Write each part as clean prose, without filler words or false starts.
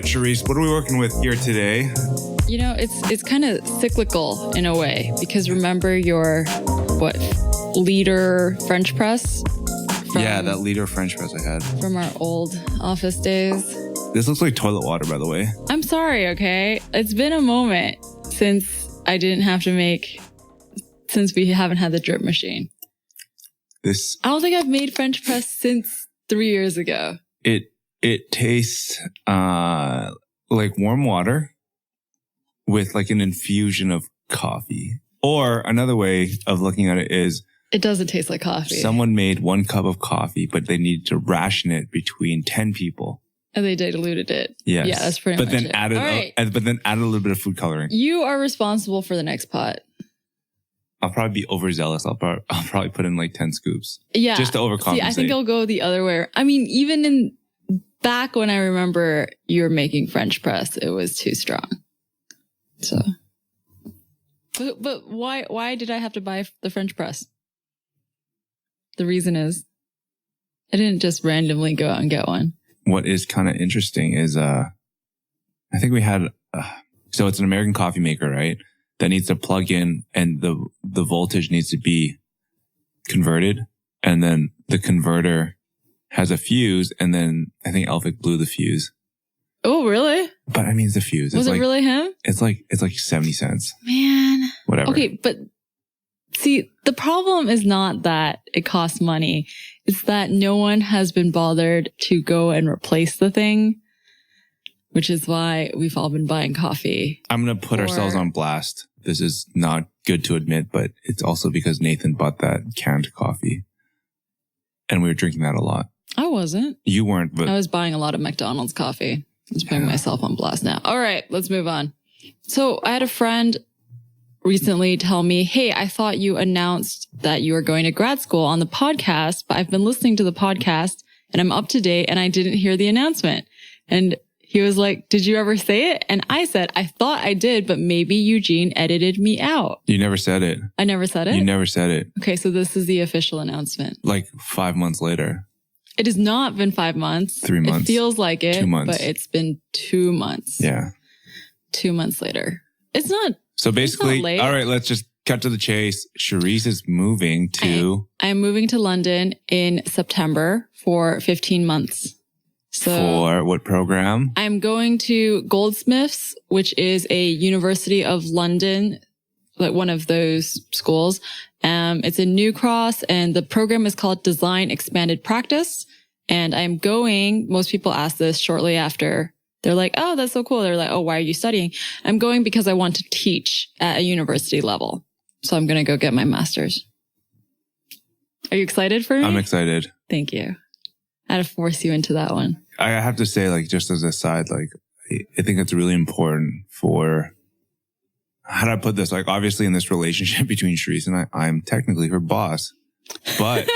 right, Charisse, what are we working with here today? You know, it's kind of cyclical in a way, because remember your, liter French press? Yeah, that liter French press I had. From our old office days. This looks like toilet water, by the way. I'm sorry, okay? It's been a moment since I didn't have to make, since we haven't had the drip machine. I don't think I've made French press since 3 years ago. It tastes like warm water with like an infusion of coffee. Or another way of looking at it is, it doesn't taste like coffee. Someone made 1 cup of coffee, but they needed to ration it between 10 people. And they diluted it. Yes. Yeah, that's pretty much it. But then added a little bit of food coloring. You are responsible for the next pot. I'll probably be overzealous. I'll probably put in like 10 scoops. Yeah. Just to overcompensate. See, I think I'll go the other way. I mean, even back when I remember you were making French press, it was too strong. So, but why did I have to buy the French press? The reason is I didn't just randomly go out and get one. What is kind of interesting is, I think we had, so it's an American coffee maker, right? That needs to plug in and the voltage needs to be converted. And then the converter has a fuse. And then I think Elphick blew the fuse. Oh, really? But I mean, it's a fuse. Was it really him? It's like 70 cents. Man. Whatever. Okay. But see, the problem is not that it costs money. It's that no one has been bothered to go and replace the thing, which is why we've all been buying coffee. I'm going to put ourselves on blast. This is not good to admit, but it's also because Nathan bought that canned coffee and we were drinking that a lot. I wasn't. You weren't, but I was buying a lot of McDonald's coffee. I was putting myself on blast now. All right, let's move on. So I had a friend recently tell me, hey, I thought you announced that you were going to grad school on the podcast, but I've been listening to the podcast and I'm up to date and I didn't hear the announcement. And he was like, did you ever say it? And I said, I thought I did, but maybe Eugene edited me out. You never said it. I never said it? You never said it. Okay, so this is the official announcement. Like 5 months later. It has not been 5 months. 3 months. It feels like it. 2 months. But it's been 2 months. Yeah. 2 months later. It's not. So basically, late. All right, let's just cut to the chase. Charisse is moving to... I'm moving to London in September for 15 months. So for what program? I'm going to Goldsmiths, which is a University of London, like one of those schools. It's in New Cross and the program is called Design Expanded Practice. And I'm going, most people ask this shortly after. They're like, oh, that's so cool. They're like, oh, why are you studying? I'm going because I want to teach at a university level. So I'm going to go get my master's. Are you excited for me? I'm excited. Thank you. I had to force you into that one. I have to say, like, just as a side, like, I think it's really important for, how do I put this? Like, obviously in this relationship between Charisse and I'm technically her boss, but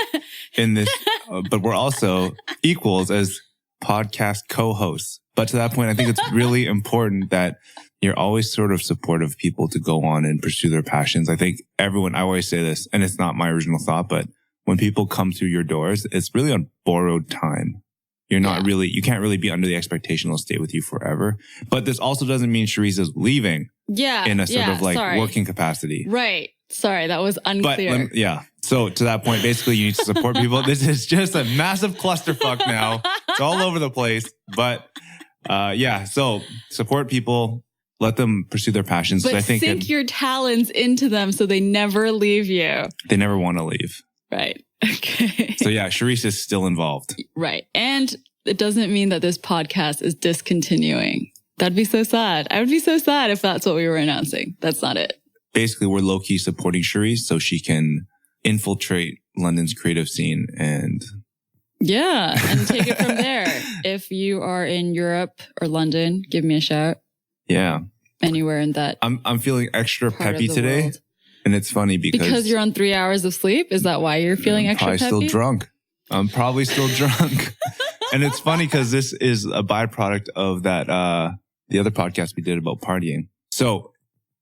but we're also equals as podcast co-hosts. But to that point, I think it's really important that you're always sort of supportive of people to go on and pursue their passions. I think I always say this, and it's not my original thought, but when people come through your doors, it's really on borrowed time. You can't really be under the expectation they'll stay with you forever. But this also doesn't mean Charisse is leaving in a sort of like working capacity. Right. Sorry, that was unclear. But so to that point, basically you need to support people. This is just a massive clusterfuck now. It's all over the place. But so support people, let them pursue their passions. But sink your talents into them so they never leave you. They never want to leave. Right. Okay. So yeah, Charisse is still involved. Right. And it doesn't mean that this podcast is discontinuing. That'd be so sad. I would be so sad if that's what we were announcing. That's not it. Basically, we're low-key supporting Charisse so she can infiltrate London's creative scene and... Yeah, and take it from there. If you are in Europe or London, give me a shout. Yeah. Anywhere in that. I'm feeling extra peppy today. World. And it's funny because you're on 3 hours of sleep? Is that why you're feeling extra peppy? I'm probably still drunk. And it's funny because this is a byproduct of that, the other podcast we did about partying. So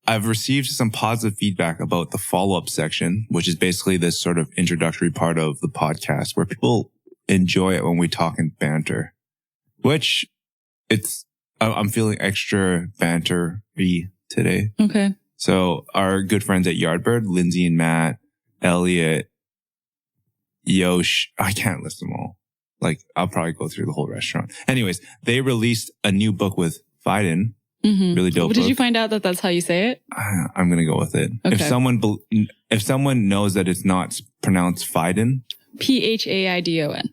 I've received some positive feedback about the follow-up section, which is basically this sort of introductory part of the podcast where people enjoy it when we talk and banter, which I'm feeling extra banter-y today. Okay. So our good friends at Yardbird, Lindsay and Matt, Elliot, Yosh, I can't list them all. Like, I'll probably go through the whole restaurant. Anyways, they released a new book with Fiden. Mm-hmm. Really dope. Did you find out that that's how you say it? I'm going to go with it. Okay. If someone knows that it's not pronounced Fiden, Phaidon,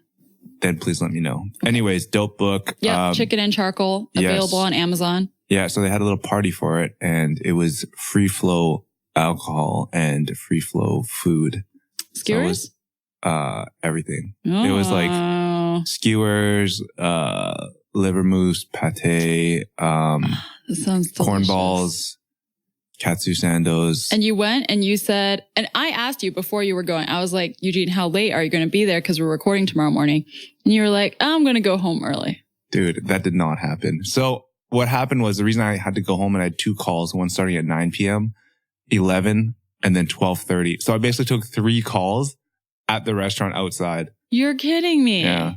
then please let me know. Anyways, dope book. Yeah, chicken and charcoal, available on Amazon. Yeah, so they had a little party for it, and it was free flow alcohol and free flow food. Skewers? So everything. Oh. It was like skewers, liver mousse, pate, that sounds delicious. corn balls, katsu sandos. And you went and you said, and I asked you before you were going, I was like, Eugene, how late are you going to be there? Because we're recording tomorrow morning. And you were like, I'm going to go home early. Dude, that did not happen. So what happened was the reason I had to go home and I had 2 calls, one starting at 9 p.m., 11, and then 12:30. So I basically took 3 calls at the restaurant outside. You're kidding me. Yeah.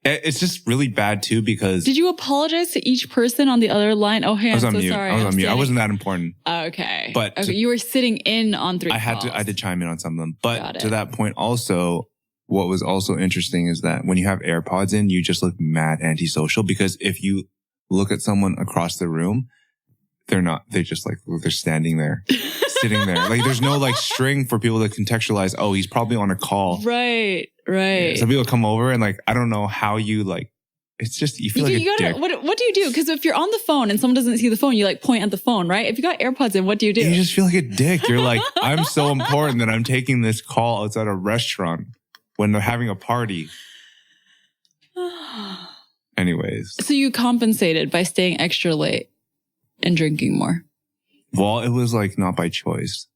It's just really bad too because... Did you apologize to each person on the other line? Oh, hey, I'm so sorry. I was on mute. I wasn't that important. Okay. But okay, you were sitting in on 3 calls. I had to chime in on some of them. But to that point also, what was also interesting is that when you have AirPods in, you just look mad antisocial because if you look at someone across the room, they're just like, they're standing there, sitting there. Like there's no like string for people to contextualize, oh, he's probably on a call. Right. Yeah, some people come over and like, I don't know how you like, it's just, you feel like a dick. What do you do? Because if you're on the phone and someone doesn't see the phone, you like point at the phone, right? If you got AirPods in, what do you do? You just feel like a dick. You're like, I'm so important that I'm taking this call outside a restaurant when they're having a party. Anyways. So you compensated by staying extra late and drinking more. Well, it was like not by choice.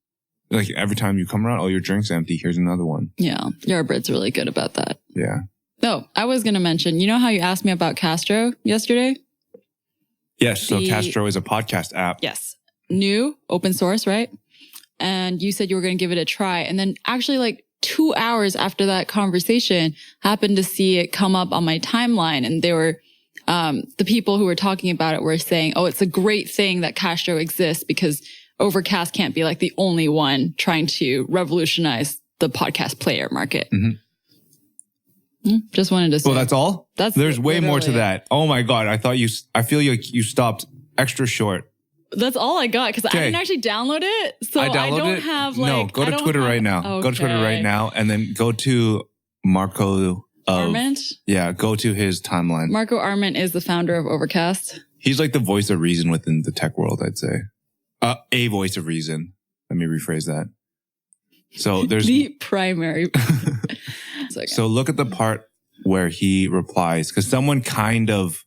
Like every time you come around, oh, your drink's empty. Here's another one. Yeah. Yardbird's really good about that. Yeah. No, I was going to mention, you know how you asked me about Castro yesterday? Yes. So Castro is a podcast app. Yes. New, open source, right? And you said you were going to give it a try. And then actually like 2 hours after that conversation, happened to see it come up on my timeline. And they were, the people who were talking about it were saying, oh, it's a great thing that Castro exists because Overcast can't be like the only one trying to revolutionize the podcast player market. Mm-hmm. Just wanted to say. Well, that's all? There's way more to that. Oh my God. I feel like you stopped extra short. That's all I got because I didn't actually download it. So I don't have like... No, go to Twitter right now. Okay. Go to Twitter right now and then go to Marco Arment? Yeah, go to his timeline. Marco Arment is the founder of Overcast. He's like the voice of reason within the tech world, I'd say. A voice of reason. Let me rephrase that. So there's... the primary... So look at the part where he replies because someone kind of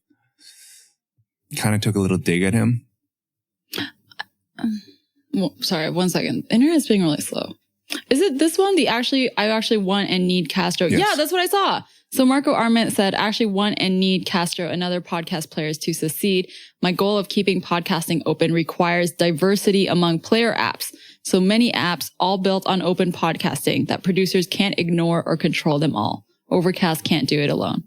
took a little dig at him. Well, sorry, 1 second. Internet's being really slow. Is it this one? I actually want and need Castro. Yes. Yeah, that's what I saw. So Marco Arment said, I actually want and need Castro and other podcast players to succeed. My goal of keeping podcasting open requires diversity among player apps. So many apps all built on open podcasting that producers can't ignore or control them all. Overcast can't do it alone.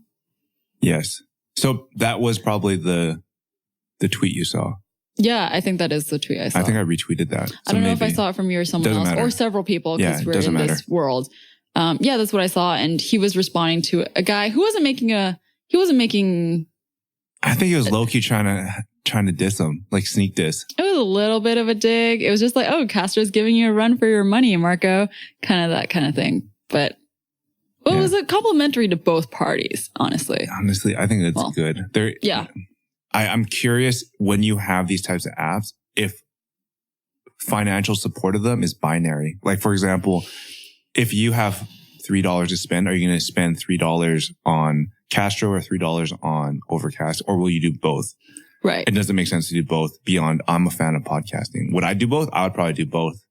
Yes. So that was probably the tweet you saw. Yeah, I think that is the tweet I saw. I think I retweeted that. So I don't know if I saw it from you or someone else or several people because we're in this world. Yeah, that's what I saw. And he was responding to a guy who wasn't making I think he was low-key trying to diss him, like sneak diss. It was a little bit of a dig. It was just like, oh, Castro's giving you a run for your money, Marco. Kind of that kind of thing. But it was complimentary to both parties, honestly. Honestly, I think it's good. I'm curious when you have these types of apps, if financial support of them is binary. Like, for example, if you have $3 to spend, are you going to spend $3 on Castro or $3 on Overcast, or will you do both? Right. It doesn't make sense to do both beyond I'm a fan of podcasting. Would I do both? I would probably do both.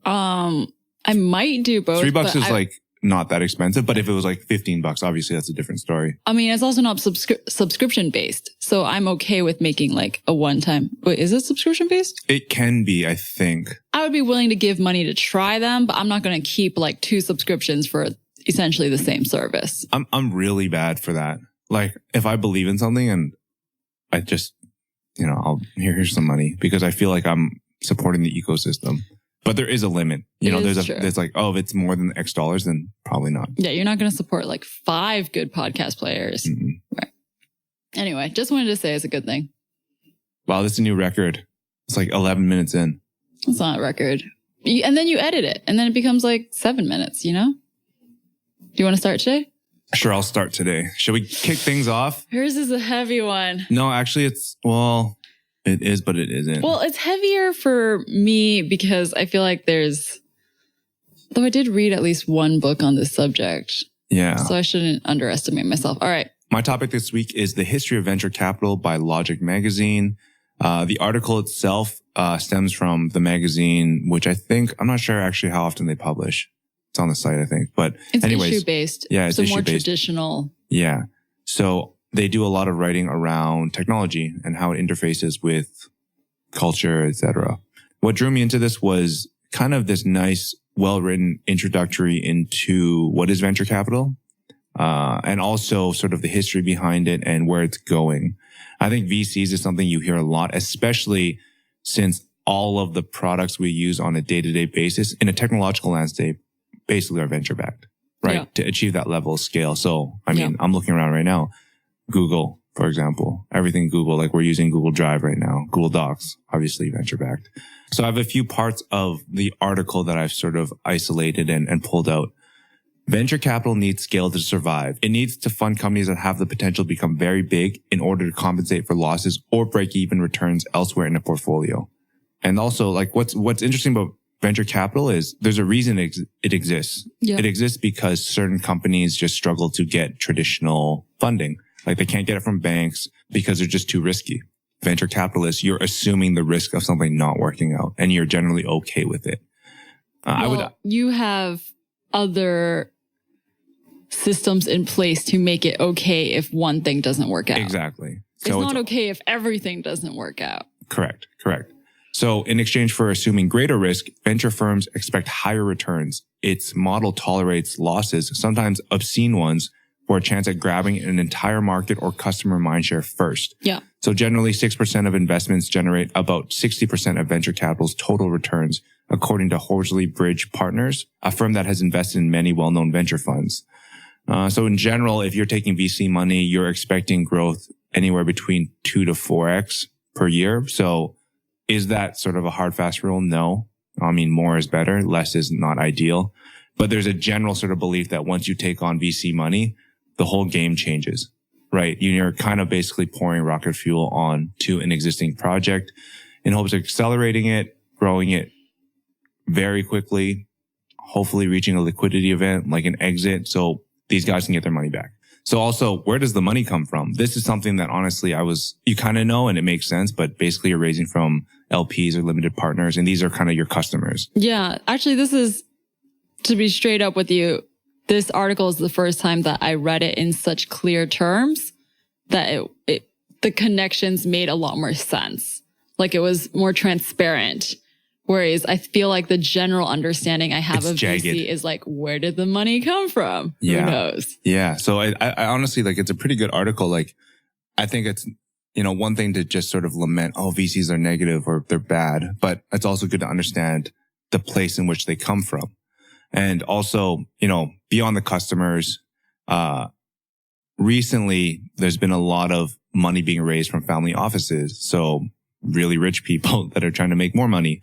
I might do both. $3 is like not that expensive, but if it was like $15, obviously that's a different story. I mean, it's also not subscription based. So I'm okay with making like a one-time. Wait, is it subscription based? It can be, I think. I would be willing to give money to try them, but I'm not going to keep like 2 subscriptions for essentially the same service. I'm really bad for that. Like if I believe in something and I just here's some money because I feel like I'm supporting the ecosystem. But there is a limit. There's like, if it's more than X dollars, then probably not. Yeah, you're not going to support like 5 good podcast players. Mm-hmm. Right. Anyway, just wanted to say it's a good thing. Wow, that's a new record. It's like 11 minutes in. It's not a record. And then you edit it, and then it becomes like 7 minutes, Do you want to start today? Sure, I'll start today. Should we kick things off? Yours is a heavy one. No, actually, it is, but it isn't. Well, it's heavier for me because I feel like though I did read at least one book on this subject. Yeah. So I shouldn't underestimate myself. All right. My topic this week is The History of Venture Capital by Logic Magazine. The article itself stems from the magazine, which I'm not sure actually how often they publish. It's on the site, I think. But it's anyways, issue-based. Yeah, it's so issue-based. More traditional. Yeah. So they do a lot of writing around technology and how it interfaces with culture, etc. What drew me into this was kind of this nice, well-written introductory into what is venture capital, and also sort of the history behind it and where it's going. I think VCs is something you hear a lot, especially since all of the products we use on a day-to-day basis in a technological landscape basically are venture-backed, right? Yeah. To achieve that level of scale. So, I'm looking around right now. Google, for example, everything Google, like we're using Google Drive right now, Google Docs, obviously venture-backed. So I have a few parts of the article that I've sort of isolated and pulled out. Venture capital needs scale to survive. It needs to fund companies that have the potential to become very big in order to compensate for losses or break even returns elsewhere in a portfolio. And also, like what's interesting about venture capital is there's a reason it exists. Yeah. It exists because certain companies just struggle to get traditional funding. Like they can't get it from banks because they're just too risky. Venture capitalists, you're assuming the risk of something not working out and you're generally okay with it. You have other systems in place to make it okay if one thing doesn't work out. Exactly. So it's not okay if everything doesn't work out. Correct. So in exchange for assuming greater risk, venture firms expect higher returns. Its model tolerates losses, sometimes obscene ones, for a chance at grabbing an entire market or customer mindshare first. Yeah. So generally 6% of investments generate about 60% of venture capital's total returns, according to Horsley Bridge Partners, a firm that has invested in many well-known venture funds. So in general, if you're taking VC money, you're expecting growth anywhere between 2 to 4x per year. So is that sort of a hard, fast rule? No. More is better. Less is not ideal. But there's a general sort of belief that once you take on VC money, the whole game changes, right? You're kind of basically pouring rocket fuel onto an existing project in hopes of accelerating it, growing it very quickly, hopefully reaching a liquidity event like an exit so these guys can get their money back. So also, where does the money come from? This is something that honestly you kind of know and it makes sense, but basically you're raising from LPs or limited partners and these are kind of your customers. Yeah, actually this is, to be straight up with you, this article is the first time that I read it in such clear terms that the connections made a lot more sense. Like it was more transparent. Whereas I feel like the general understanding I have of jagged. VC is like, where did the money come from? Yeah. Who knows? Yeah. So I honestly, like, it's a pretty good article. Like, I think it's, one thing to just sort of lament, VCs are negative or they're bad, but it's also good to understand the place in which they come from. And also, beyond the customers, recently there's been a lot of money being raised from family offices. So really rich people that are trying to make more money.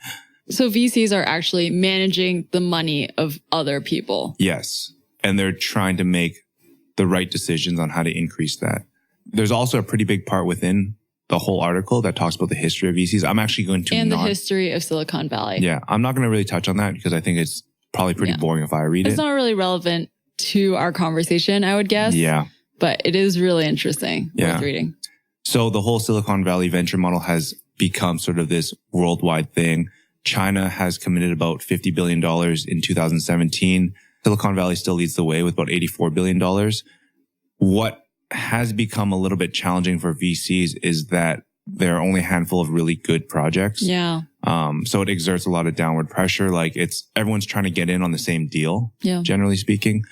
So VCs are actually managing the money of other people. Yes. And they're trying to make the right decisions on how to increase that. There's also a pretty big part within the whole article that talks about the history of VCs. I'm actually going to the history of Silicon Valley. Yeah. I'm not going to really touch on that because I think it's probably pretty boring if I read it. It's not really relevant to our conversation, I would guess. Yeah. But it is really interesting worth reading. So the whole Silicon Valley venture model has become sort of this worldwide thing. China has committed about $50 billion in 2017. Silicon Valley still leads the way with about $84 billion. What has become a little bit challenging for VCs is that there are only a handful of really good projects. Yeah. So it exerts a lot of downward pressure. Like everyone's trying to get in on the same deal. Yeah. Generally speaking.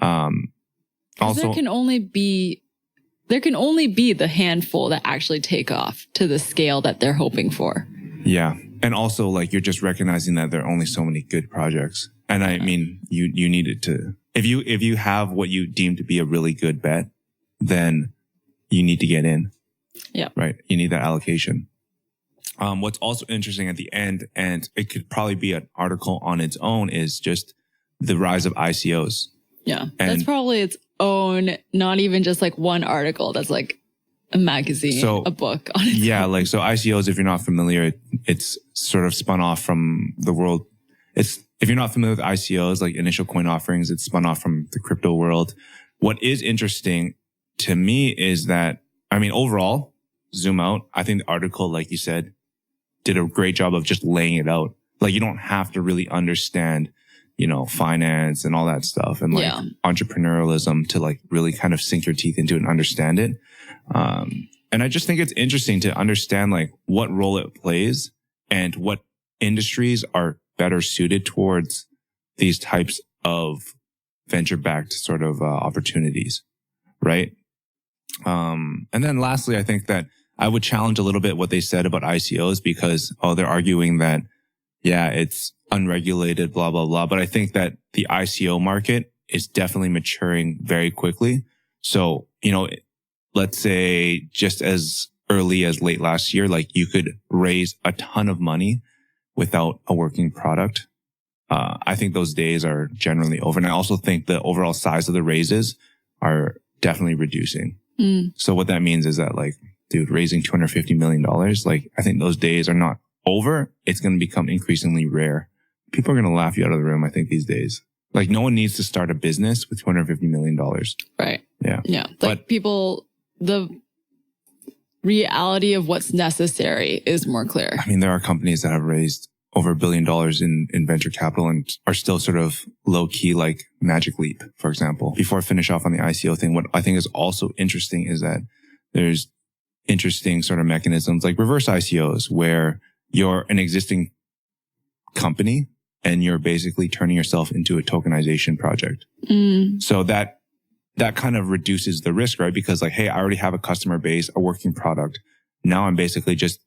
Also, there can only be there can only be the handful that actually take off to the scale that they're hoping for. Yeah. And also like you're just recognizing that there are only so many good projects. And I mean, you needed to, if you have what you deem to be a really good bet, then you need to get in. Yeah. Right. You need that allocation. What's also interesting at the end, and it could probably be an article on its own, is just the rise of ICOs. Yeah. And that's probably its own, not even just like one article. That's like a magazine, a book on its own. Like, so ICOs, if you're not familiar, it's sort of spun off from the world. If you're not familiar with ICOs, like initial coin offerings, it's spun off from the crypto world. What is interesting to me is that, I mean, overall, zoom out, I think the article, like you said, did a great job of just laying it out. Like, you don't have to really understand, finance and all that stuff and like entrepreneurialism to like really kind of sink your teeth into it and understand it. And I just think it's interesting to understand like what role it plays and what industries are better suited towards these types of venture-backed sort of opportunities, right? And then lastly, I think that I would challenge a little bit what they said about ICOs because, they're arguing that, it's unregulated, blah, blah, blah. But I think that the ICO market is definitely maturing very quickly. So, let's say just as early as late last year, like you could raise a ton of money without a working product. I think those days are generally over. And I also think the overall size of the raises are definitely reducing. So what that means is that like, dude, raising $250 million, like I think those days are not over. It's going to become increasingly rare. People are going to laugh you out of the room, I think, these days. Like no one needs to start a business with $250 million. Right. Yeah. Yeah. Like the reality of what's necessary is more clear. I mean, there are companies that have raised over $1 billion in venture capital and are still sort of low key, like Magic Leap, for example. Before I finish off on the ICO thing, what I think is also interesting is that there's interesting sort of mechanisms like reverse ICOs where you're an existing company and you're basically turning yourself into a tokenization project. So that kind of reduces the risk, right? Because like, hey, I already have a customer base, a working product. Now I'm basically just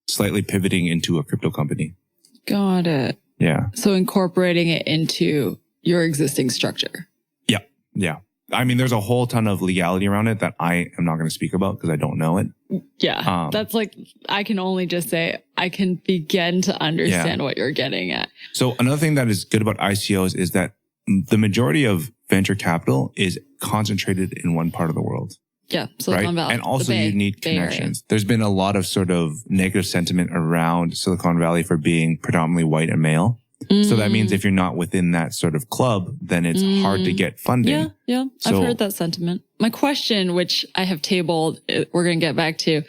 slightly pivoting into a crypto company. Got it. Yeah. So incorporating it into your existing structure. Yeah. Yeah. I mean, there's a whole ton of legality around it that I am not going to speak about because I don't know it. Yeah. That's like, I can only just say, I can begin to understand what you're getting at. So another thing that is good about ICOs is that the majority of venture capital is concentrated in one part of the world. Yeah. Silicon Valley. And also you need connections. There's been a lot of sort of negative sentiment around Silicon Valley for being predominantly white and male. So that means if you're not within that sort of club, then it's hard to get funding. Yeah. I've heard that sentiment. My question, which I have tabled, we're going to get back to,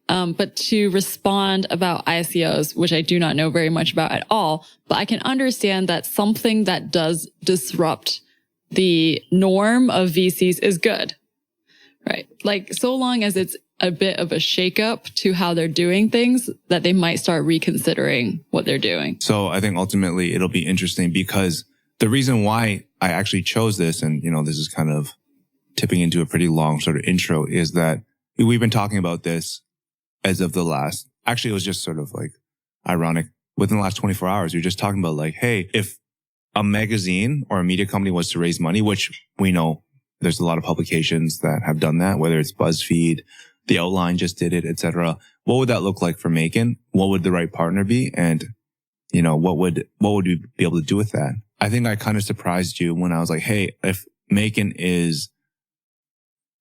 but to respond about ICOs, which I do not know very much about at all, but I can understand that something that does disrupt the norm of VCs is good, right? Like so long as it's a bit of a shakeup to how they're doing things, that they might start reconsidering what they're doing. So I think ultimately it'll be interesting because the reason why I actually chose this, and this is kind of tipping into a pretty long sort of intro, is that we've been talking about this as of actually it was just sort of like ironic. Within the last 24 hours, you're just talking about like, hey, if a magazine or a media company was to raise money, which we know there's a lot of publications that have done that, whether it's BuzzFeed, The Outline just did it, etc. What would that look like for MAEKAN? What would the right partner be? And, what would we be able to do with that? I think I kind of surprised you when I was like, hey, if MAEKAN is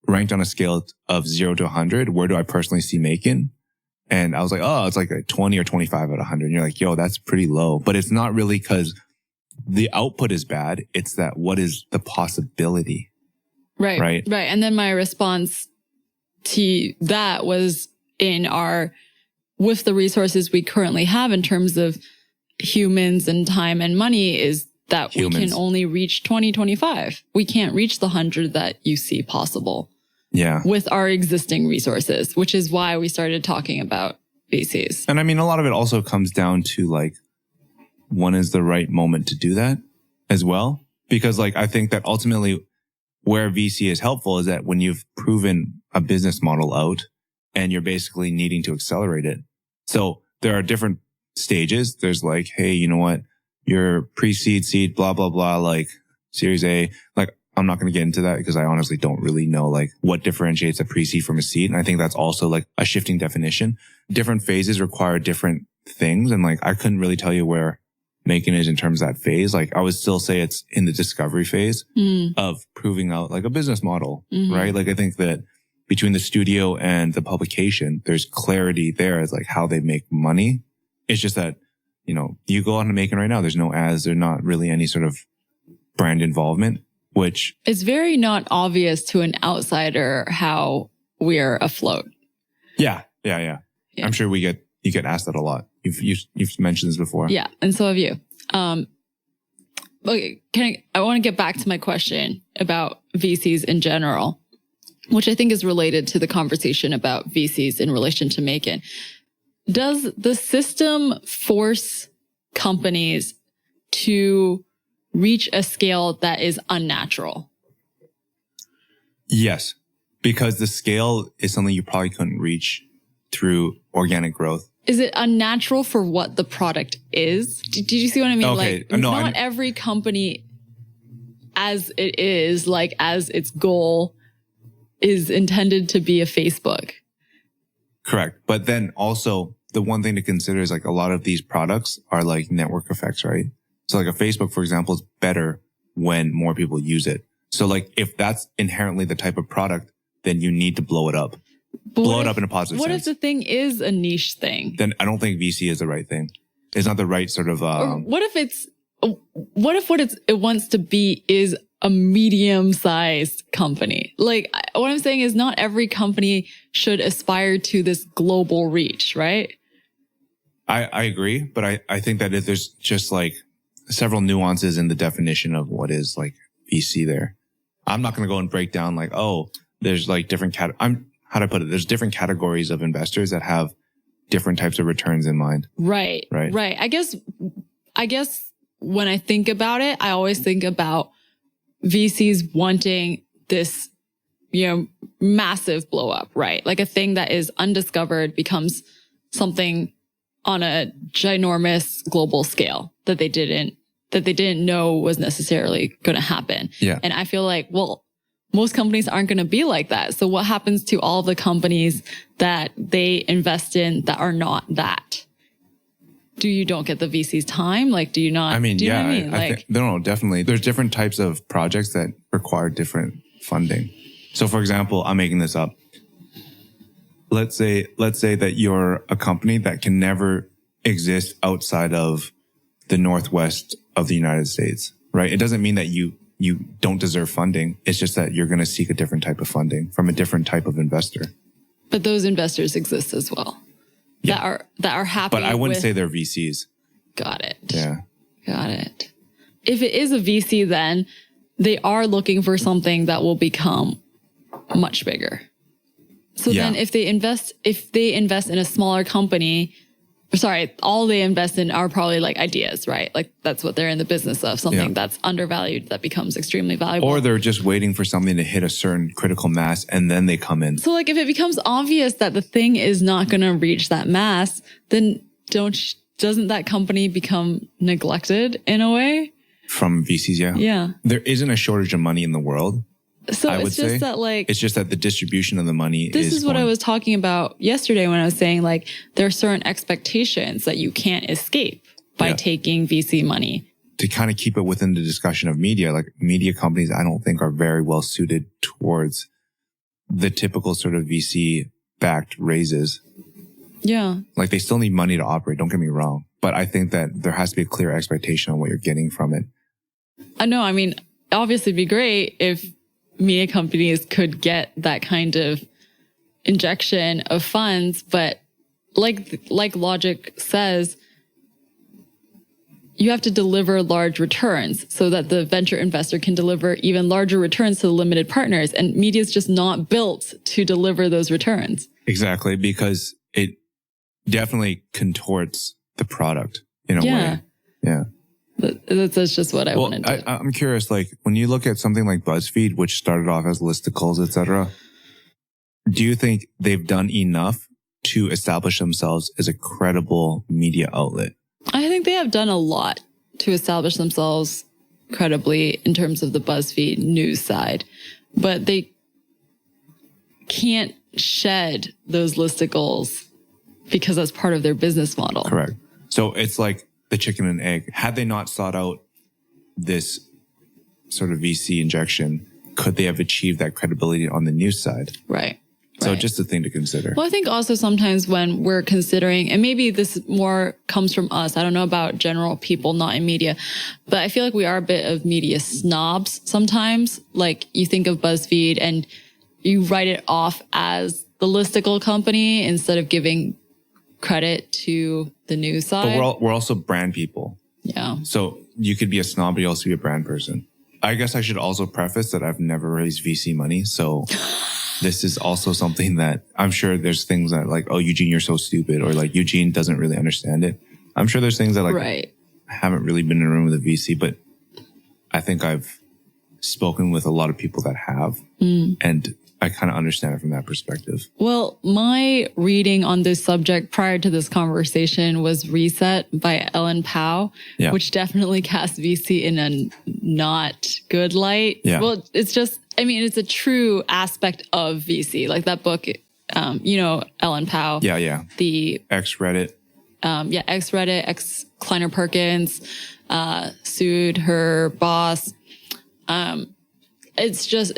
ranked on a scale of 0 to 100, where do I personally see MAEKAN? And I was like, oh, it's like a 20 or 25 out of 100. And you're like, yo, that's pretty low. But it's not really because the output is bad. It's that what is the possibility? Right. And then my response to that was with the resources we currently have in terms of humans and time and money is that we can only reach 2025. We can't reach the 100 that you see possible. Yeah. With our existing resources, which is why we started talking about VCs. And I mean, a lot of it also comes down to like, when is the right moment to do that as well? Because like, I think that ultimately where VC is helpful is that when you've proven a business model out and you're basically needing to accelerate it. So there are different stages. There's like, hey, you know what? Your pre-seed, seed, blah, blah, blah, like Series A. Like, I'm not going to get into that because I honestly don't really know like what differentiates a pre-seed from a seed. And I think that's also like a shifting definition. Different phases require different things. And like, I couldn't really tell you where MAEKAN is in terms of that phase. Like, I would still say it's in the discovery phase of proving out like a business model, right? Like, I think that between the studio and the publication, there's clarity there as like how they make money. It's just that, you know, you go on to MAEKAN right now, there's no ads, there's not really any sort of brand involvement, which it's very not obvious to an outsider how we're afloat. Yeah. I'm sure you get asked that a lot. You've mentioned this before. Yeah. And so have you. Okay. I want to get back to my question about VCs in general, which I think is related to the conversation about VCs in relation to MAEKAN. Does the system force companies to reach a scale that is unnatural? Yes, because the scale is something you probably couldn't reach through organic growth. Is it unnatural for what the product is? Did you see what I mean? Okay. Like, not every company as it is, like as its goal is intended to be a Facebook. Correct. But then also the one thing to consider is like a lot of these products are like network effects, right? So like a Facebook, for example, is better when more people use it. So like if that's inherently the type of product, then you need to blow it up. Blow it up in a positive sense. What if the thing is a niche thing? Then I don't think VC is the right thing. It's not the right sort of... Or what if what it wants to be is a medium-sized company? Like, what I'm saying is not every company should aspire to this global reach, right? I agree, but I think that there's just like several nuances in the definition of what is like VC there. I'm not going to go and break down like, oh, there's like different how to put it? There's different categories of investors that have different types of returns in mind. Right. I guess when I think about it, I always think about VCs wanting this, massive blow up, right? Like a thing that is undiscovered becomes something on a ginormous global scale that they didn't know was necessarily going to happen. Yeah. And I feel like, well, most companies aren't going to be like that. So what happens to all the companies that they invest in that are not that? You don't get the VC's time? Like, do you not? I mean, yeah, I think, no, definitely. There's different types of projects that require different funding. So for example, I'm making this up. Let's say that you're a company that can never exist outside of the Northwest of the United States, right? It doesn't mean that you don't deserve funding. It's just that you're going to seek a different type of funding from a different type of investor. But those investors exist as well. Yeah. That are happy. But I wouldn't say they're VCs. Got it. Yeah. Got it. If it is a VC, then they are looking for something that will become much bigger. So then if they invest in a smaller company, all they invest in are probably like ideas, right? Like that's what they're in the business of, something that's undervalued that becomes extremely valuable. Or they're just waiting for something to hit a certain critical mass and then they come in. So like if it becomes obvious that the thing is not going to reach that mass, then doesn't that company become neglected in a way? From VCs, yeah. Yeah. There isn't a shortage of money in the world. So it's just that like... It's just that the distribution of the money This is what I was talking about yesterday when I was saying like there are certain expectations that you can't escape by taking VC money. To kind of keep it within the discussion of media, like media companies I don't think are very well suited towards the typical sort of VC-backed raises. Yeah. Like they still need money to operate, don't get me wrong. But I think that there has to be a clear expectation on what you're getting from it. No, I mean, obviously it'd be great if media companies could get that kind of injection of funds, but like logic says, you have to deliver large returns so that the venture investor can deliver even larger returns to the limited partners. And media is just not built to deliver those returns. Exactly, because it definitely contorts the product in a way. Yeah. That's just what I wanted to. I'm curious, like when you look at something like BuzzFeed, which started off as listicles, etc., do you think they've done enough to establish themselves as a credible media outlet? I think they have done a lot to establish themselves credibly in terms of the BuzzFeed news side, but they can't shed those listicles because that's part of their business model. Correct. So it's like the chicken and egg. Had they not sought out this sort of VC injection, could they have achieved that credibility on the news side? Right. So just a thing to consider. Well, I think also sometimes when we're considering, and maybe this more comes from us, I don't know about general people not in media, but I feel like we are a bit of media snobs sometimes. Like you think of BuzzFeed and you write it off as the listicle company instead of giving credit to the news side. But we're also brand people. Yeah. So you could be a snob, but you also be a brand person. I guess I should also preface that I've never raised VC money. So this is also something that I'm sure there's things that like, oh, Eugene, you're so stupid, or like Eugene doesn't really understand it. I'm sure there's things that like I haven't really been in a room with a VC, but I think I've spoken with a lot of people that have, and I kind of understand it from that perspective. Well, my reading on this subject prior to this conversation was Reset by Ellen Pao, which definitely casts VC in a not good light. Yeah. Well, it's just, I mean, it's a true aspect of VC. Like that book, you know, Ellen Pao. Yeah, yeah. The ex-Reddit. Ex-Reddit, ex-Kleiner Perkins, sued her boss. It's just,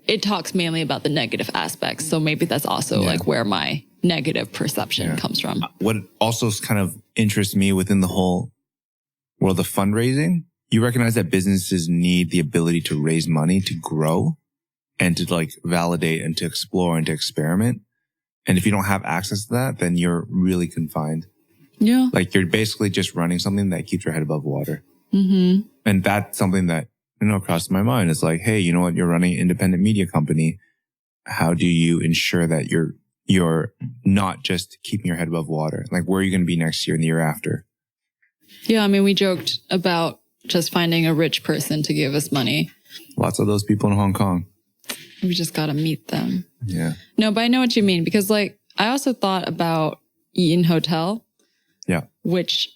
it talks mainly about the negative aspects. So maybe that's also like where my negative perception comes from. What also kind of interests me within the whole world of fundraising, you recognize that businesses need the ability to raise money to grow and to like validate and to explore and to experiment. And if you don't have access to that, then you're really confined. Yeah. Like you're basically just running something that keeps your head above water. Mm-hmm. And that's something that, you know, crossed my mind. It's like, hey, you know what? You're running an independent media company. How do you ensure that you're not just keeping your head above water? Like, where are you going to be next year and the year after? Yeah. I mean, we joked about just finding a rich person to give us money. Lots of those people in Hong Kong. We just got to meet them. Yeah. No, but I know what you mean, because like, I also thought about Eaton Hotel. Yeah. Which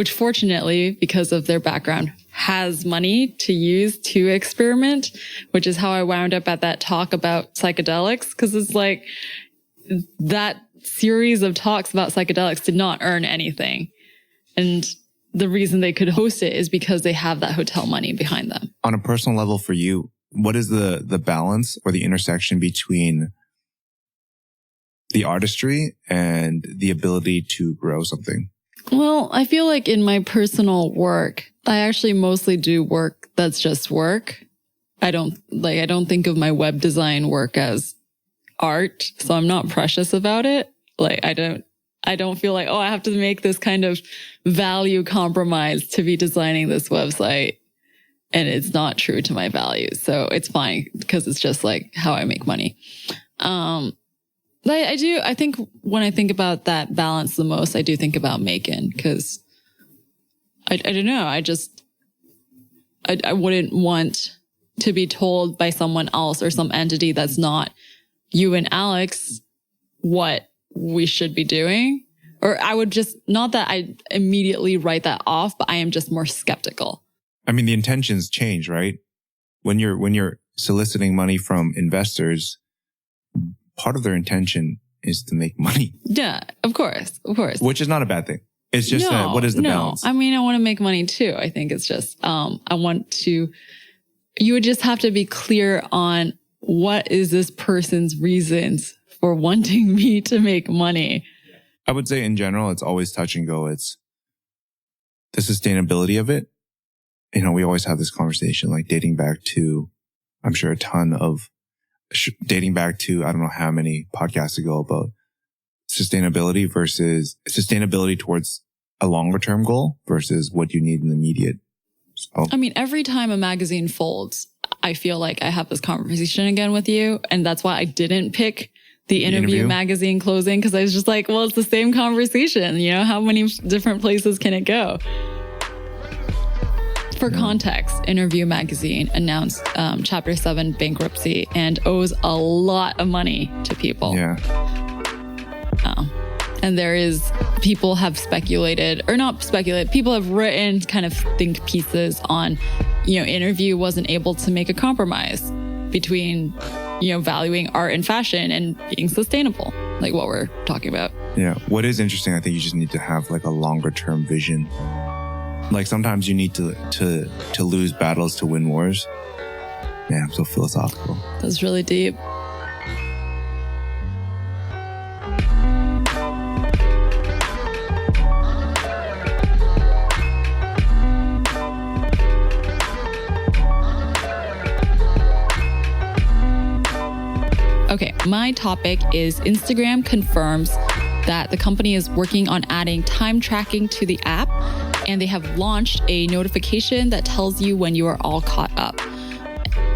fortunately, because of their background, has money to use to experiment, which is how I wound up at that talk about psychedelics. Cause it's like that series of talks about psychedelics did not earn anything. And the reason they could host it is because they have that hotel money behind them. On a personal level for you, what is the balance or the intersection between the artistry and the ability to grow something? Well, I feel like in my personal work, I actually mostly do work that's just work. I don't think of my web design work as art, so I'm not precious about it. Like I don't feel like, oh, I have to make this kind of value compromise to be designing this website, and it's not true to my values. So it's fine because it's just like how I make money. I think when I think about that balance the most, I do think about MAEKAN, because I don't know. I wouldn't want to be told by someone else or some entity that's not you and Alex what we should be doing. Or I would just, not that I immediately write that off, but I am just more skeptical. I mean, the intentions change, right? When you're soliciting money from investors, part of their intention is to make money. Yeah, of course. Which is not a bad thing. It's just that, what is the balance? I mean, I want to make money too. I think it's just, you would just have to be clear on what is this person's reasons for wanting me to make money. I would say in general, it's always touch and go. It's the sustainability of it. You know, we always have this conversation, like dating back to, I'm sure dating back to, I don't know how many podcasts ago, about sustainability versus sustainability towards a longer term goal versus what you need in the immediate. So, I mean, every time a magazine folds, I feel like I have this conversation again with you. And that's why I didn't pick the interview magazine closing, because I was just like, well, it's the same conversation. You know, how many different places can it go? For context, Interview magazine announced Chapter 7 bankruptcy and owes a lot of money to people. Yeah. And people have speculated, or not speculated, people have written kind of think pieces on, you know, Interview wasn't able to make a compromise between, you know, valuing art and fashion and being sustainable, like what we're talking about. Yeah. What is interesting, I think you just need to have like a longer term vision. Like sometimes you need to lose battles to win wars. Man, I'm so philosophical. That's really deep. Okay, my topic is Instagram confirms that the company is working on adding time tracking to the app, and they have launched a notification that tells you when you are all caught up.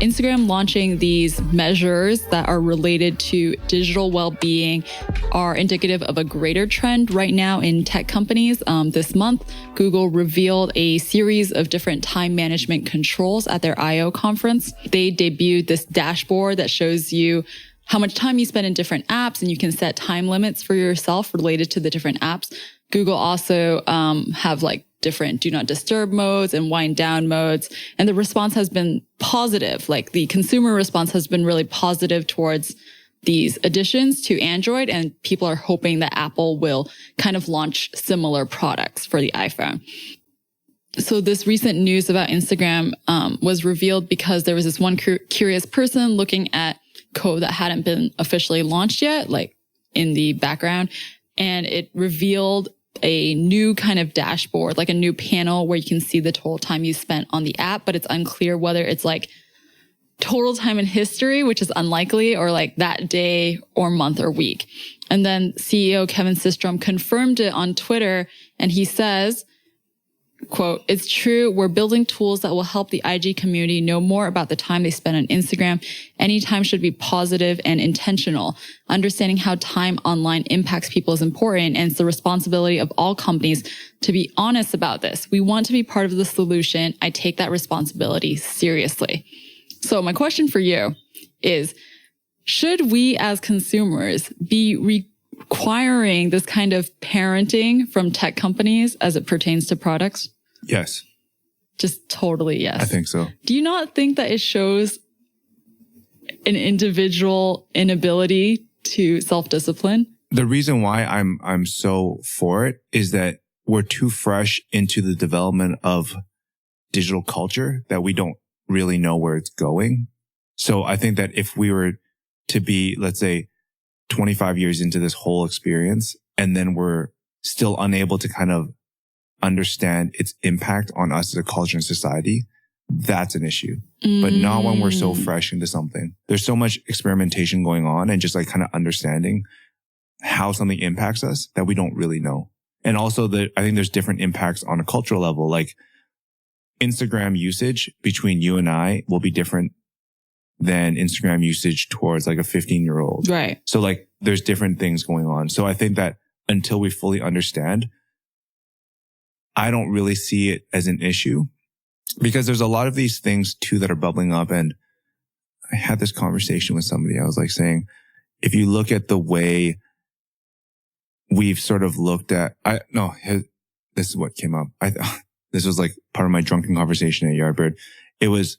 Instagram launching these measures that are related to digital well-being are indicative of a greater trend right now in tech companies. This month, Google revealed a series of different time management controls at their I/O conference. They debuted this dashboard that shows you how much time you spend in different apps, and you can set time limits for yourself related to the different apps. Google also have like different do not disturb modes and wind down modes. And the response has been positive. Like the consumer response has been really positive towards these additions to Android. And people are hoping that Apple will kind of launch similar products for the iPhone. So this recent news about Instagram was revealed because there was this one curious person looking at code that hadn't been officially launched yet, like in the background. And it revealed a new kind of dashboard, like a new panel where you can see the total time you spent on the app, but it's unclear whether it's like total time in history, which is unlikely, or like that day or month or week. And then CEO Kevin Systrom confirmed it on Twitter, and he says, quote, "It's true. We're building tools that will help the IG community know more about the time they spend on Instagram. Any time should be positive and intentional. Understanding how time online impacts people is important, and it's the responsibility of all companies to be honest about this. We want to be part of the solution. I take that responsibility seriously." So my question for you is, should we as consumers be requiring this kind of parenting from tech companies as it pertains to products? Yes. Just totally yes. I think so. Do you not think that it shows an individual inability to self-discipline? The reason why I'm so for it is that we're too fresh into the development of digital culture that we don't really know where it's going. So I think that if we were to be, let's say, 25 years into this whole experience, and then we're still unable to kind of understand its impact on us as a culture and society, that's an issue. But not when we're so fresh into something. There's so much experimentation going on and just like kind of understanding how something impacts us that we don't really know. And also I think there's different impacts on a cultural level. Like Instagram usage between you and I will be different than Instagram usage towards like a 15-year-old. Right. So like there's different things going on. So I think that until we fully understand, I don't really see it as an issue, because there's a lot of these things too that are bubbling up. And I had this conversation with somebody. I was like saying, if you look at the way we've sort of looked at, this is what came up. This was like part of my drunken conversation at Yardbird. It was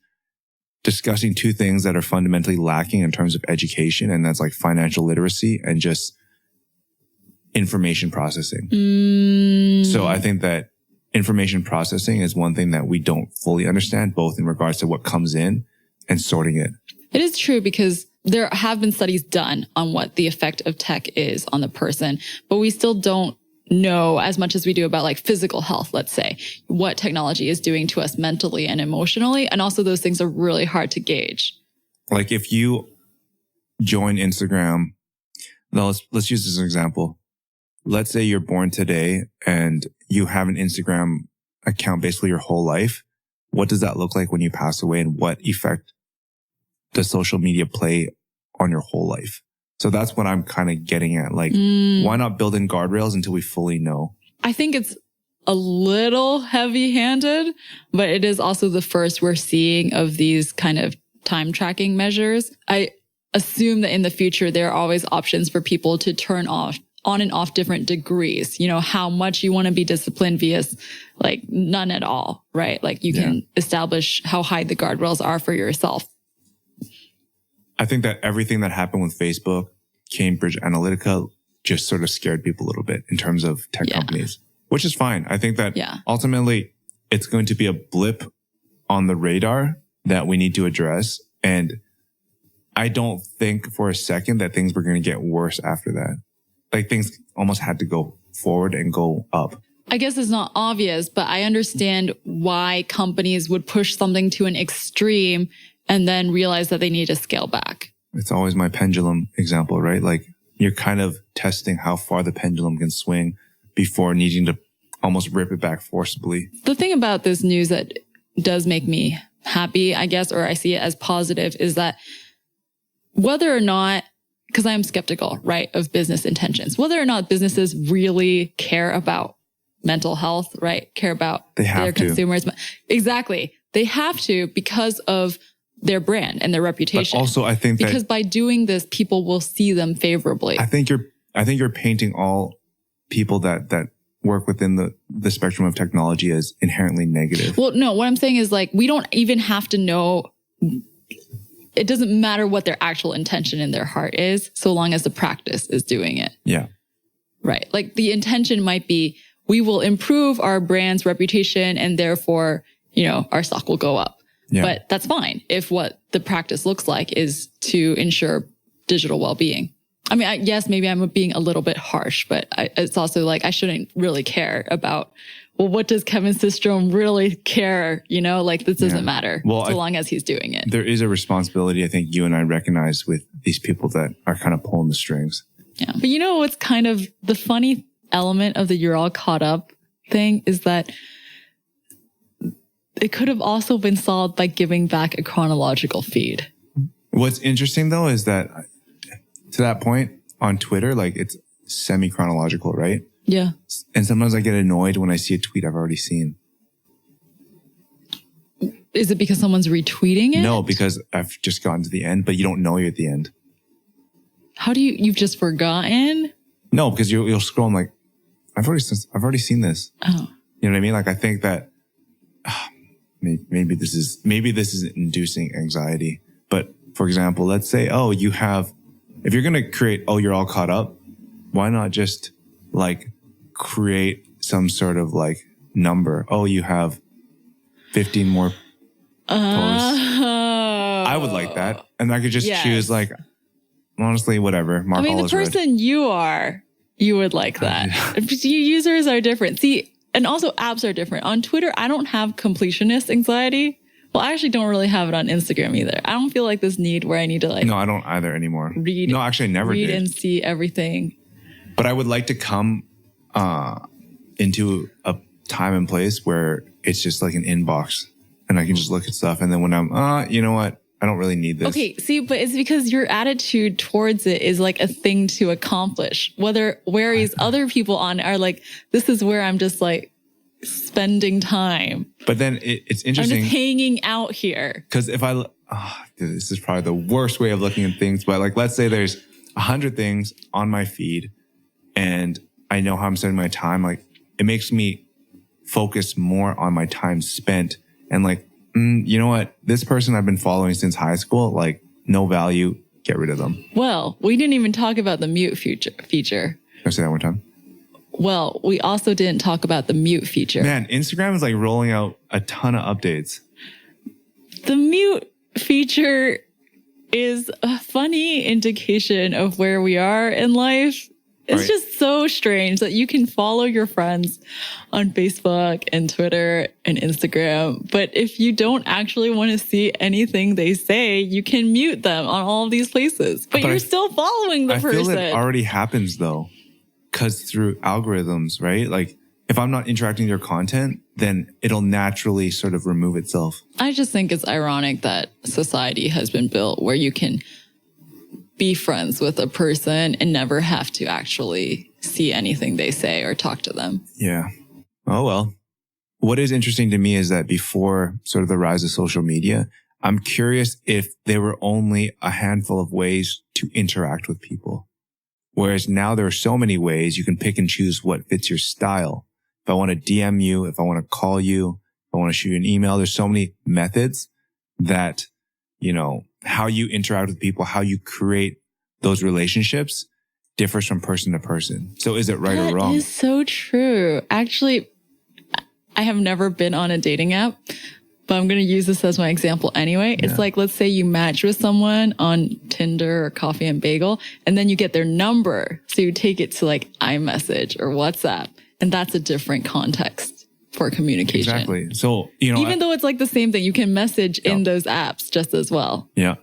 discussing two things that are fundamentally lacking in terms of education, and that's like financial literacy and just information processing. So I think that information processing is one thing that we don't fully understand, both in regards to what comes in and sorting it. It is true, because there have been studies done on what the effect of tech is on the person, but we still don't know as much as we do about like physical health, let's say, what technology is doing to us mentally and emotionally. And also those things are really hard to gauge. Like if you join Instagram, now let's use this as an example. Let's say you're born today and you have an Instagram account basically your whole life. What does that look like when you pass away, and what effect does social media play on your whole life? So that's what I'm kind of getting at. Like, why not build in guardrails until we fully know? I think it's a little heavy-handed, but it is also the first we're seeing of these kind of time tracking measures. I assume that in the future, there are always options for people to turn on and off different degrees, you know, how much you want to be disciplined via like none at all, right? Like you can establish how high the guardrails are for yourself. I think that everything that happened with Facebook, Cambridge Analytica just sort of scared people a little bit in terms of tech companies, which is fine. I think that ultimately it's going to be a blip on the radar that we need to address. And I don't think for a second that things were going to get worse after that. Like things almost had to go forward and go up. I guess it's not obvious, but I understand why companies would push something to an extreme and then realize that they need to scale back. It's always my pendulum example, right? Like you're kind of testing how far the pendulum can swing before needing to almost rip it back forcibly. The thing about this news that does make me happy, I guess, or I see it as positive, is that whether or not, because I'm skeptical, right, of business intentions, whether or not businesses really care about mental health, right, care about their consumers. Exactly. They have to because of their brand and their reputation. But also, I think because by doing this, people will see them favorably. I think you're painting all people that work within the spectrum of technology as inherently negative. Well, no, what I'm saying is like, we don't even have to know. It doesn't matter what their actual intention in their heart is, so long as the practice is doing it. Yeah. Right. Like the intention might be, we will improve our brand's reputation and therefore, you know, our stock will go up. Yeah. But that's fine if what the practice looks like is to ensure digital well-being. I mean, yes, maybe I'm being a little bit harsh, but it's also like I shouldn't really care about, well, what does Kevin Systrom really care? You know, like this doesn't matter so long as he's doing it. There is a responsibility I think you and I recognize with these people that are kind of pulling the strings. Yeah. But you know what's kind of the funny element of the "you're all caught up" thing is that it could have also been solved by giving back a chronological feed. What's interesting though is that to that point on Twitter, like it's semi-chronological, right? Yeah. And sometimes I get annoyed when I see a tweet I've already seen. Is it because someone's retweeting it? No, because I've just gotten to the end, but you don't know you're at the end. How do you've just forgotten? No, because you'll scroll and like, I've already seen this. Oh. You know what I mean? Like I think that maybe this is inducing anxiety. But for example, let's say, if you're going to create, you're all caught up, why not just like create some sort of like number? You have 15 more posts. I would like that. And I could just choose like, honestly, whatever. Mark all is red. The person you would like that. Users are different. See, and also apps are different. On Twitter, I don't have completionist anxiety. Well, I actually don't really have it on Instagram either. I don't feel like this need where I need to like... No, I don't either anymore. No, actually I never did. Read and see everything. But I would like to come into a time and place where it's just like an inbox and I can just look at stuff. And then when I'm, you know what? I don't really need this. Okay, see, but it's because your attitude towards it is like a thing to accomplish. Whereas other people on are like, this is where I'm just like spending time. But then it's interesting. I'm just hanging out here. Because if this is probably the worst way of looking at things, but like, let's say there's 100 things on my feed and I know how I'm spending my time. Like it makes me focus more on my time spent and like, you know what? This person I've been following since high school, like no value, get rid of them. Well, we didn't even talk about the mute feature. Can I say that one time? Well, we also didn't talk about the mute feature. Man, Instagram is like rolling out a ton of updates. The mute feature is a funny indication of where we are in life. It's just so strange that you can follow your friends on Facebook and Twitter and Instagram. But if you don't actually want to see anything they say, you can mute them on all of these places. But you're still following the person. I feel it already happens though. Because through algorithms, right? Like if I'm not interacting with your content, then it'll naturally sort of remove itself. I just think it's ironic that society has been built where you can be friends with a person and never have to actually see anything they say or talk to them. Yeah. Oh, well. What is interesting to me is that before sort of the rise of social media, I'm curious if there were only a handful of ways to interact with people. Whereas now there are so many ways you can pick and choose what fits your style. If I want to DM you, if I want to call you, if I want to shoot you an email, there's so many methods that, you know, how you interact with people, how you create those relationships differs from person to person. So is it right or wrong? That is so true. Actually, I have never been on a dating app, but I'm going to use this as my example anyway. Yeah. It's like, let's say you match with someone on Tinder or Coffee and Bagel, and then you get their number. So you take it to like iMessage or WhatsApp, and that's a different context for communication. Exactly. So, you know, even though it's like the same thing, you can message in those apps just as well. Yeah.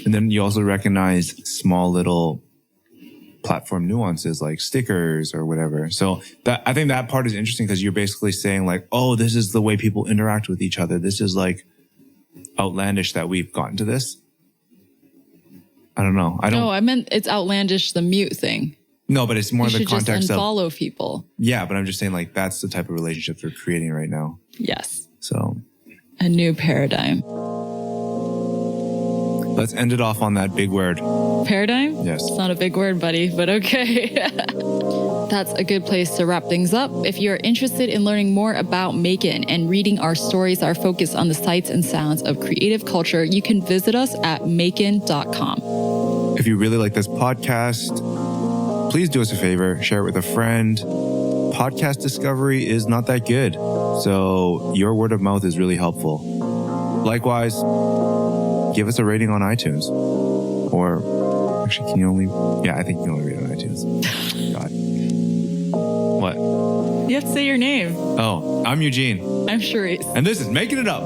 And then you also recognize small little platform nuances like stickers or whatever. So that, I think that part is interesting because you're basically saying like, oh, this is the way people interact with each other. This is like outlandish that we've gotten to this. I don't know. No, I meant it's outlandish, the mute thing. No, but it's more the context just unfollow people. Yeah, but I'm just saying like that's the type of relationships we're creating right now. Yes. So a new paradigm. Let's end it off on that big word. Paradigm? Yes. It's not a big word, buddy, but okay. That's a good place to wrap things up. If you're interested in learning more about MAEKAN and reading our stories that are focused on the sights and sounds of creative culture, you can visit us at maekan.com. If you really like this podcast, please do us a favor, share it with a friend. Podcast discovery is not that good, so your word of mouth is really helpful. Likewise, give us a rating on iTunes. Or actually, can you only... Yeah, I think you can only read on iTunes. God. What? You have to say your name. Oh, I'm Eugene. I'm Charisse. And this is Making It Up.